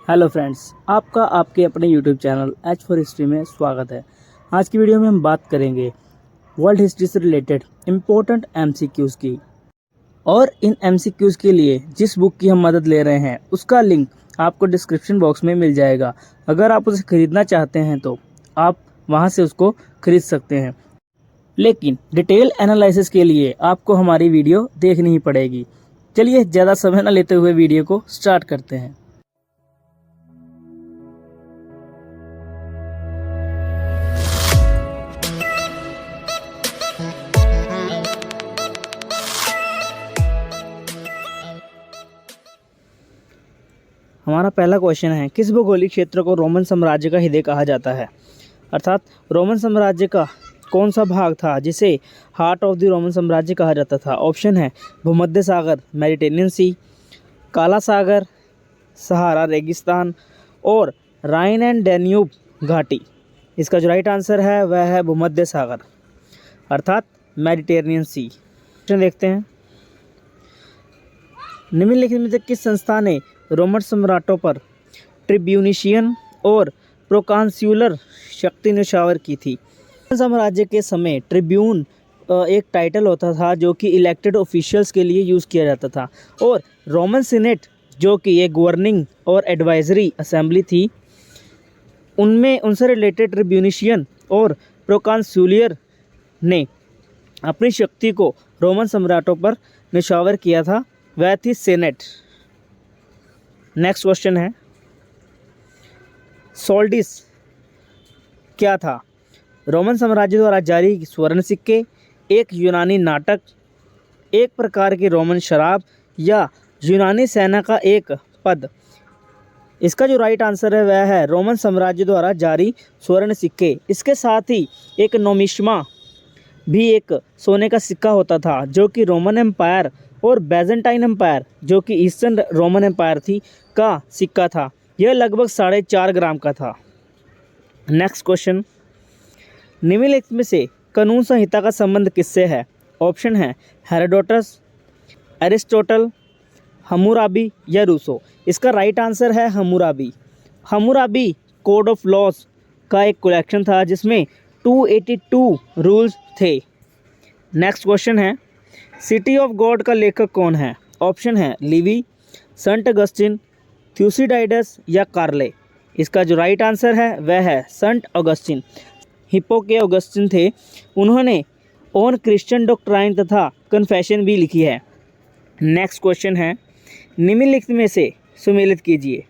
Hello friends, आपका आपके अपने YouTube channel H for history में स्वागत है। आज की वीडियो में हम बात करेंगे वर्ल्ड हिस्ट्री से रिलेटेड इम्पोर्टेंट एमसीक्यूज़ की। और इन एमसीक्यूज़ के लिए जिस बुक की हम मदद ले रहे हैं उसका लिंक आपको डिस्क्रिप्शन बॉक्स में मिल जाएगा। अगर आप उसे ख़रीदना चाहते हैं तो आप वहां से उसको खरीद सकते हैं, लेकिन डिटेल एनालिसिस के लिए आपको हमारी वीडियो देखनी ही पड़ेगी। चलिए ज़्यादा समय न लेते हुए वीडियो को स्टार्ट करते हैं। हमारा पहला क्वेश्चन है, किस भौगोलिक क्षेत्र को रोमन साम्राज्य का हृदय कहा जाता है? अर्थात रोमन साम्राज्य का कौन सा भाग था जिसे हार्ट ऑफ द रोमन साम्राज्य कहा जाता था? ऑप्शन है भूमध्य सागर, मेडिटेरियन सी, काला सागर, सहारा रेगिस्तान और राइन एंड डैन्यूब घाटी। इसका जो राइट आंसर है वह है भूमध्य सागर अर्थात मेडिटेरियन सी। क्वेश्चन देखते हैं, निम्नलिखित में से किस संस्था ने रोमन सम्राटों पर ट्रिब्यूनिशियन और प्रोकांस्यूलर शक्ति न्यौछावर की थी? रोमन साम्राज्य के समय ट्रिब्यून एक टाइटल होता था जो कि इलेक्टेड ऑफिशियल्स के लिए यूज़ किया जाता था, और रोमन सीनेट जो कि एक गवर्निंग और एडवाइजरी असेंबली थी, उनमें उनसे रिलेटेड ट्रिब्यूनिशियन और प्रोकांस्यूलर ने अपनी शक्ति को रोमन सम्राटों पर न्यौछावर किया था, वह थी सेनेट। नेक्स्ट क्वेश्चन है, सोल्डिस क्या था? रोमन साम्राज्य द्वारा जारी स्वर्ण सिक्के, एक यूनानी नाटक, एक प्रकार की रोमन शराब या यूनानी सेना का एक पद? इसका जो राइट आंसर है वह है रोमन साम्राज्य द्वारा जारी स्वर्ण सिक्के। इसके साथ ही एक नोमिश्मा भी एक सोने का सिक्का होता था जो कि रोमन एम्पायर और बैजेंटाइन एम्पायर जो कि ईस्टर्न रोमन एम्पायर थी का सिक्का था। यह लगभग 4.5 ग्राम का था। नेक्स्ट क्वेश्चन, निम्नलिखित में से कानून संहिता का संबंध किससे है? ऑप्शन है हेरोडोटस, एरिस्टोटल, हम्मुराबी या रूसो। इसका राइट आंसर है Hammurabi. Hammurabi code of laws का एक कलेक्शन था जिसमें 282 रूल्स थे। नेक्स्ट क्वेश्चन है, सिटी ऑफ गॉड का लेखक कौन है? ऑप्शन है लिवी, सेंट अगस्टिन, थ्यूसिडाइडस या कार्ले। इसका जो राइट आंसर है वह है सेंट अगस्टिन। हिप्पो के अगस्टिन थे, उन्होंने ऑन क्रिश्चियन डॉक्ट्राइन तथा कन्फेशन भी लिखी है। नेक्स्ट क्वेश्चन है, निम्नलिखित में से सुमेलित कीजिए।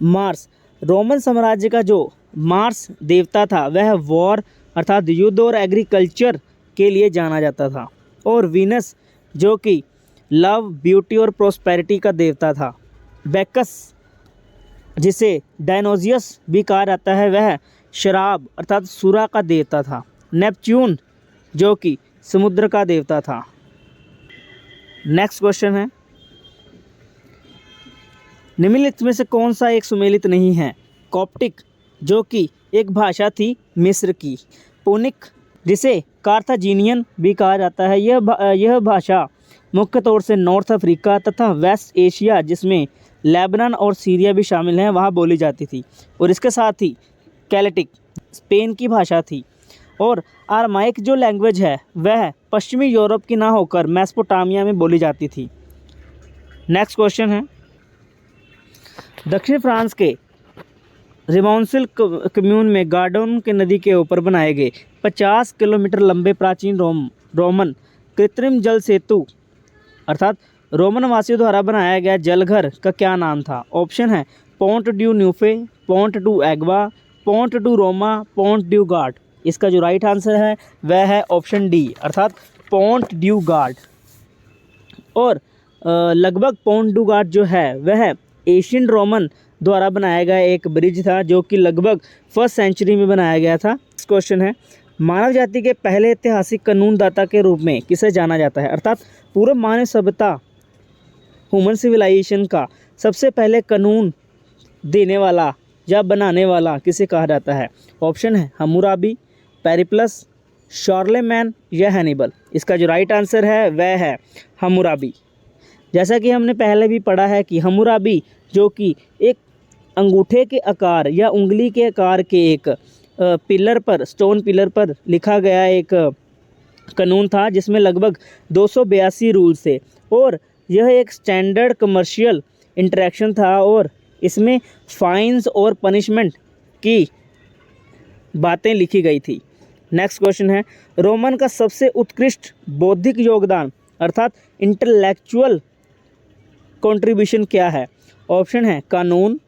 मार्स, रोमन साम्राज्य का जो मार्स देवता था वह वॉर अर्थात युद्ध और एग्रीकल्चर के लिए जाना जाता था, और वीनस जो कि लव, ब्यूटी और प्रोस्पेरिटी का देवता था। बैकस जिसे डायनोजियस भी कहा जाता है वह शराब अर्थात सुरा का देवता था। नेपच्यून जो कि समुद्र का देवता था। नेक्स्ट क्वेश्चन है, निम्नलिखित में से कौन सा एक सुमेलित नहीं है? कॉप्टिक जो कि एक भाषा थी मिस्र की। पुनिक जिसे कार्थाजिनियन भी कहा जाता है, यह भाषा मुख्य तौर से नॉर्थ अफ्रीका तथा वेस्ट एशिया जिसमें लेबनान और सीरिया भी शामिल हैं वहाँ बोली जाती थी। और इसके साथ ही कैलेटिक स्पेन की भाषा थी, और आरमाइक जो लैंग्वेज है वह पश्चिमी यूरोप की ना होकर मेसोपोटामिया में बोली जाती थी। नेक्स्ट क्वेश्चन है, दक्षिण फ्रांस के रिमोंसिल कम्यून में गार्डोन के नदी के ऊपर बनाए गए 50 किलोमीटर लंबे प्राचीन रोमन कृत्रिम जल सेतु अर्थात रोमन वासियों द्वारा बनाया गया जलघर का क्या नाम था? ऑप्शन है Pont du Neuf, Pont du Agua, Pont du Roma, Pont du Gard. इसका जो राइट आंसर है वह है ऑप्शन डी अर्थात पोंट ड्यू गार्ड। और लगभग पोंट डू गार्ड जो है वह एशियन रोमन द्वारा बनाया गया एक ब्रिज था जो कि लगभग 1st सेंचुरी में बनाया गया था। इस क्वेश्चन है, मानव जाति के पहले ऐतिहासिक कानूनदाता के रूप में किसे जाना जाता है? अर्थात पूर्व मानव सभ्यता ह्यूमन सिविलाइजेशन का सबसे पहले कानून देने वाला या बनाने वाला किसे कहा जाता है? ऑप्शन है हम्मुराबी, पेरिप्लस, शार्लेमैन या हैनिबल। इसका जो राइट आंसर है वह है हम्मुराबी। जैसा कि हमने पहले भी पढ़ा है कि हम्मुराबी जो कि एक अंगूठे के आकार या उंगली के आकार के एक पिलर पर, स्टोन पिलर पर लिखा गया एक कानून था जिसमें लगभग 282 रूल्स थे और यह एक स्टैंडर्ड कमर्शियल इंटरेक्शन था और इसमें फाइन्स और पनिशमेंट की बातें लिखी गई थी। नेक्स्ट क्वेश्चन है, रोमन का सबसे उत्कृष्ट बौद्धिक योगदान अर्थात इंटेलेक्चुअल कंट्रीब्यूशन क्या है? ऑप्शन है कानून,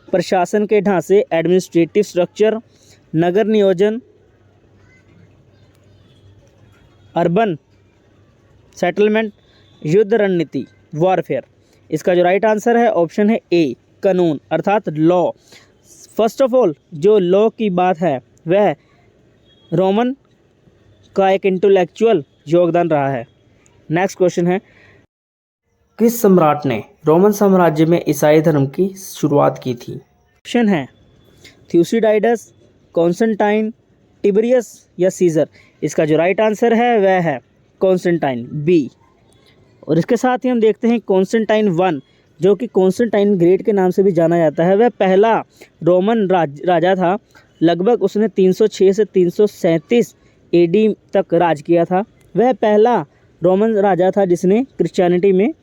प्रशासन के ढांचे, एडमिनिस्ट्रेटिव स्ट्रक्चर, नगर नियोजन, अर्बन सेटलमेंट, युद्ध रणनीति, वॉरफेयर। इसका जो राइट आंसर है ऑप्शन है ए, कानून अर्थात लॉ। फर्स्ट ऑफ ऑल जो लॉ की बात है वह रोमन का एक इंटेलेक्चुअल योगदान रहा है। नेक्स्ट क्वेश्चन है, किस सम्राट ने रोमन साम्राज्य में ईसाई धर्म की शुरुआत की थी? ऑप्शन है थ्यूसिडाइडस, कॉन्स्टेंटाइन, टिबरियस या सीजर। इसका जो राइट आंसर है वह है कॉन्स्टेंटाइन, बी। और इसके साथ ही हम देखते हैं कॉन्स्टेंटाइन वन, जो कि कॉन्स्टेंटाइन ग्रेट के नाम से भी जाना जाता है। वह पहला रोमन राजा था। लगभग उसने 306 से 337 एडी तक राज किया था। वह पहला रोमन राजा था जिसने क्रिश्चियनिटी में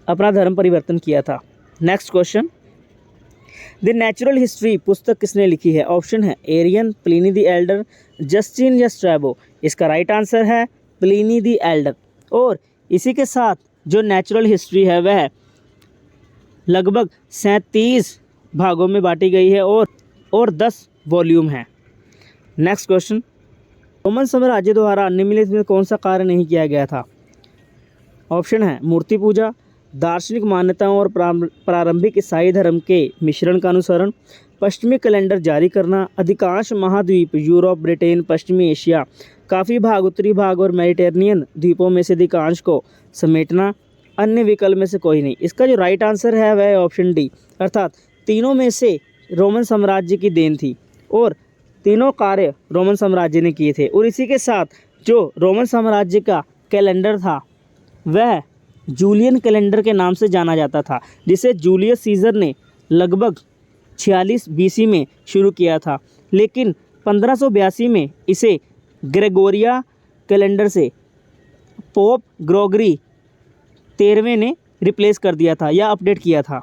अपना धर्म परिवर्तन किया था। Next question, the natural history पुस्तक किसने लिखी है? ऑप्शन है Arrian, Pliny the Elder, Justin या स्ट्रैबो। इसका राइट आंसर है प्लिनी द एल्डर। और इसी के साथ जो नेचुरल हिस्ट्री है वह लगभग 37 भागों में बांटी गई है और 10 वॉल्यूम है। नेक्स्ट क्वेश्चन, रोमन साम्राज्य द्वारा निम्नलिखित में कौन सा कार्य नहीं किया गया था? ऑप्शन है मूर्ति पूजा, दार्शनिक मान्यताओं और प्रारंभिक ईसाई धर्म के मिश्रण का अनुसरण, पश्चिमी कैलेंडर जारी करना, अधिकांश महाद्वीप यूरोप, ब्रिटेन, पश्चिमी एशिया, काफ़ी भाग, उत्तरी भाग और मेडिटेरेनियन द्वीपों में से अधिकांश को समेटना, अन्य विकल्प में से कोई नहीं। इसका जो राइट आंसर है वह ऑप्शन डी, अर्थात तीनों में से रोमन साम्राज्य की देन थी और तीनों कार्य रोमन साम्राज्य ने किए थे। और इसी के साथ जो रोमन साम्राज्य का कैलेंडर था वह जूलियन कैलेंडर के नाम से जाना जाता था, जिसे जूलियस सीजर ने लगभग 46 बीसी में शुरू किया था, लेकिन 1582 में इसे ग्रेगोरिया कैलेंडर से पोप ग्रेगोरी 13वें ने रिप्लेस कर दिया था या अपडेट किया था।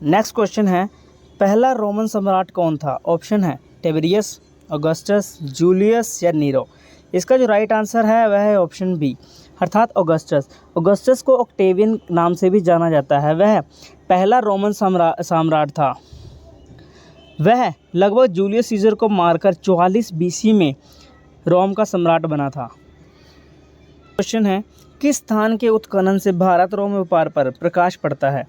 नेक्स्ट क्वेश्चन है, पहला रोमन सम्राट कौन था? ऑप्शन है टिबेरियस, ऑगस्टस, जूलियस या नीरो। इसका जो राइट आंसर है वह है ऑप्शन बी, अर्थात ऑगस्टस। ऑगस्टस को ऑक्टेवियन नाम से भी जाना जाता है। वह पहला रोमन सम्राट था। वह लगभग जूलियस सीजर को मारकर 44 बीसी में रोम का सम्राट बना था। क्वेश्चन है, किस स्थान के उत्खनन से भारत रोम व्यापार पर प्रकाश पड़ता है?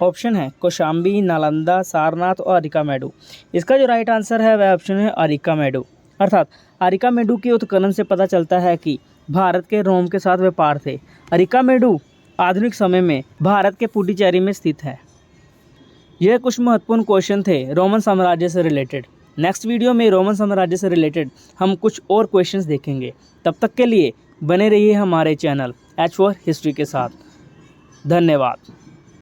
ऑप्शन है कौशाम्बी, नालंदा, सारनाथ और अरिकामेडू। इसका जो राइट आंसर है वह ऑप्शन है अरिकामेडू, अर्थात अरिकामेडू के उत्खनन से पता चलता है कि भारत के रोम के साथ व्यापार थे। अरिकामेडू आधुनिक समय में भारत के पुडुचेरी में स्थित है। यह कुछ महत्वपूर्ण क्वेश्चन थे रोमन साम्राज्य से रिलेटेड। नेक्स्ट वीडियो में रोमन साम्राज्य से रिलेटेड हम कुछ और क्वेश्चंस देखेंगे। तब तक के लिए बने रहिए हमारे चैनल H4 हिस्ट्री के साथ। धन्यवाद।